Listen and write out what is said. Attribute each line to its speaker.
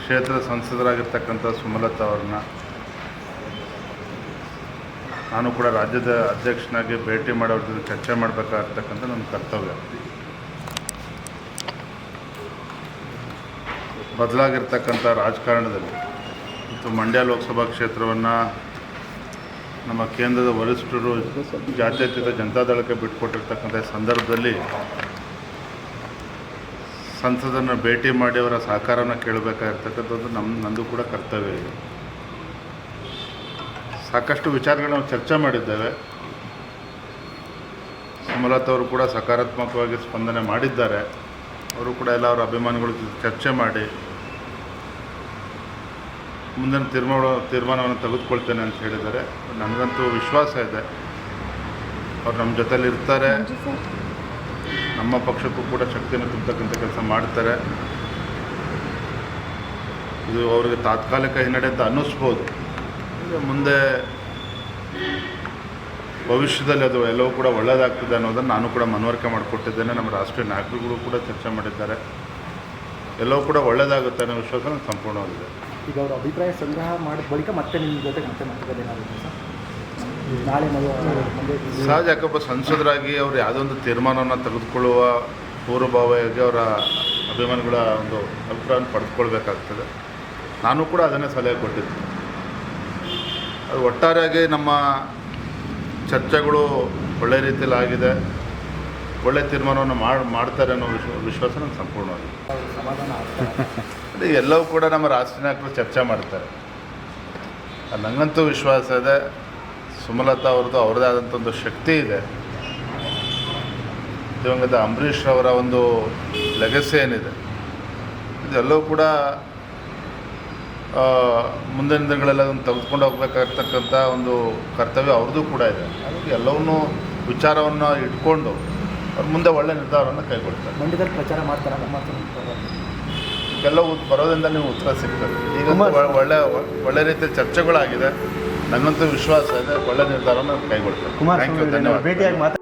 Speaker 1: ಕ್ಷೇತ್ರದ ಸಂಸದರಾಗಿರ್ತಕ್ಕಂಥ ಸುಮಲತಾ ಅವ್ರನ್ನ ನಾನು ಕೂಡ ರಾಜ್ಯದ ಅಧ್ಯಕ್ಷನಾಗಿ ಭೇಟಿ ಮಾಡೋರ ಜೊತೆ ಚರ್ಚೆ ಮಾಡಬೇಕಾಗಿರ್ತಕ್ಕಂಥ ನನ್ನ ಕರ್ತವ್ಯ. ಬದಲಾಗಿರ್ತಕ್ಕಂಥ ರಾಜಕಾರಣದಲ್ಲಿ ಮತ್ತು ಮಂಡ್ಯ ಲೋಕಸಭಾ ಕ್ಷೇತ್ರವನ್ನು ನಮ್ಮ ಕೇಂದ್ರದ ವರಿಷ್ಠರು ಜಾತ್ಯತೀತ ಜನತಾದಳಕ್ಕೆ ಬಿಟ್ಟುಕೊಟ್ಟಿರ್ತಕ್ಕಂಥ ಸಂದರ್ಭದಲ್ಲಿ ಸಂಸದರನ್ನು ಭೇಟಿ ಮಾಡಿ ಅವರ ಸಹಕಾರನ ಕೇಳಬೇಕಾಗಿರ್ತಕ್ಕಂಥದ್ದು ನಂದು ಕೂಡ ಕರ್ತವ್ಯ ಇದೆ. ಸಾಕಷ್ಟು ವಿಚಾರಗಳನ್ನ ನಾವು ಚರ್ಚೆ ಮಾಡಿದ್ದೇವೆ. ಸುಮಲತಾ ಅವರು ಕೂಡ ಸಕಾರಾತ್ಮಕವಾಗಿ ಸ್ಪಂದನೆ ಮಾಡಿದ್ದಾರೆ. ಅವರು ಕೂಡ ಎಲ್ಲ ಅವರ ಅಭಿಮಾನಿಗಳ ಜೊತೆ ಚರ್ಚೆ ಮಾಡಿ ಮುಂದಿನ ತೀರ್ಮಾನವನ್ನು ತೆಗೆದುಕೊಳ್ತೇನೆ ಅಂತ ಹೇಳಿದ್ದಾರೆ. ನನಗಂತೂ ವಿಶ್ವಾಸ ಇದೆ ಅವ್ರು ನಮ್ಮ ಜೊತೆಲಿ ಇರ್ತಾರೆ, ನಮ್ಮ ಪಕ್ಷಕ್ಕೂ ಕೂಡ ಶಕ್ತಿಯನ್ನು ತುಂಬತಕ್ಕಂಥ ಕೆಲಸ ಮಾಡ್ತಾರೆ. ಇದು ಅವರಿಗೆ ತಾತ್ಕಾಲಿಕ ಹಿನ್ನಡೆ ಅಂತ ಅನ್ನಿಸ್ಬೋದು. ಮುಂದೆ ಭವಿಷ್ಯದಲ್ಲಿ ಅದು ಎಲ್ಲವೂ ಕೂಡ ಒಳ್ಳೆಯದಾಗ್ತದೆ ಅನ್ನೋದನ್ನು ನಾನು ಕೂಡ ಮನವರಿಕೆ ಮಾಡಿಕೊಟ್ಟಿದ್ದೇನೆ. ನಮ್ಮ ರಾಷ್ಟ್ರೀಯ ನಾಯಕರುಗಳು ಕೂಡ ಚರ್ಚೆ ಮಾಡಿದ್ದಾರೆ. ಎಲ್ಲವೂ ಕೂಡ ಒಳ್ಳೆಯದಾಗುತ್ತೆ ಅನ್ನೋ ವಿಶ್ವಾಸ ನನಗೆ ಸಂಪೂರ್ಣವಾಗಿದೆ.
Speaker 2: ಈಗ ಅವರು ಅಭಿಪ್ರಾಯ ಸಂಗ್ರಹ ಮಾಡಿದ ಬಳಿಕ ಮತ್ತೆ ನಿಮ್ಮ ಜೊತೆ ಮಾತುಕತೆ ನಾಳೆ
Speaker 1: ಸಹಜ. ಯಾಕಪ್ಪ ಸಂಸದರಾಗಿ ಅವರು ಯಾವುದೋ ಒಂದು ತೀರ್ಮಾನವನ್ನು ತೆಗೆದುಕೊಳ್ಳುವ ಪೂರ್ವಭಾವಿಯಾಗಿ ಅವರ ಅಭಿಮಾನಿಗಳ ಒಂದು ಅಭಿಪ್ರಾಯವನ್ನು ಪಡೆದುಕೊಳ್ಬೇಕಾಗ್ತದೆ. ನಾನು ಕೂಡ ಅದನ್ನೇ ಸಲಹೆ ಕೊಟ್ಟಿದ್ದೆ. ಅದು ಒಟ್ಟಾರೆಯಾಗಿ ನಮ್ಮ ಚರ್ಚೆಗಳು ಒಳ್ಳೆ ರೀತಿಯಲ್ಲಿ ಆಗಿದೆ. ಒಳ್ಳೆಯ ತೀರ್ಮಾನವನ್ನು ಮಾಡ್ತಾರೆ ಅನ್ನೋ ವಿಶ್ವಾಸ ನನಗೆ ಸಂಪೂರ್ಣವಾಗಿದೆ. ಎಲ್ಲವೂ ಕೂಡ ನಮ್ಮ ರಾಷ್ಟ್ರೀಯ ನಾಯಕರು ಚರ್ಚೆ ಮಾಡ್ತಾರೆ. ನನಗಂತೂ ವಿಶ್ವಾಸ ಇದೆ. ಸುಮಲತಾ ಅವ್ರದ್ದೇ ಆದಂಥ ಒಂದು ಶಕ್ತಿ ಇದೆ. ದಿವಂಗತ ಅಂಬರೀಷ್ ಅವರ ಒಂದು ಲೆಗಸಿ ಏನಿದೆ ಇದೆಲ್ಲವೂ ಕೂಡ ಮುಂದಿನ ದಿನಗಳೆಲ್ಲ ಅದನ್ನು ತೆಗೆದುಕೊಂಡು ಹೋಗ್ಬೇಕಾಗಿರ್ತಕ್ಕಂಥ ಒಂದು ಕರ್ತವ್ಯ ಅವ್ರದ್ದು ಕೂಡ ಇದೆ. ಹಾಗಾಗಿ ಎಲ್ಲವನ್ನೂ ವಿಚಾರವನ್ನು ಇಟ್ಕೊಂಡು ಅವ್ರು ಮುಂದೆ ಒಳ್ಳೆಯ ನಿರ್ಧಾರವನ್ನು ಕೈಗೊಳ್ತಾರೆ.
Speaker 2: ಮಂಡ್ಯದಲ್ಲಿ ಪ್ರಚಾರ ಮಾಡ್ತಾರೆ.
Speaker 1: ಕೆಲವು ಬರೋದ್ರಿಂದ ನೀವು ಉತ್ತರ ಸಿಗ್ತದೆ. ಈಗ ಒಳ್ಳೆ ರೀತಿಯ ಚರ್ಚೆಗಳಾಗಿದೆ. ನನ್ನಂತೂ ವಿಶ್ವಾಸ ಇದೆ ಒಳ್ಳೆ ನಿರ್ಧಾರವನ್ನು ಕೈಗೊಳ್ತಾರೆ.
Speaker 2: ಥ್ಯಾಂಕ್ ಯು, ಧನ್ಯವಾದ.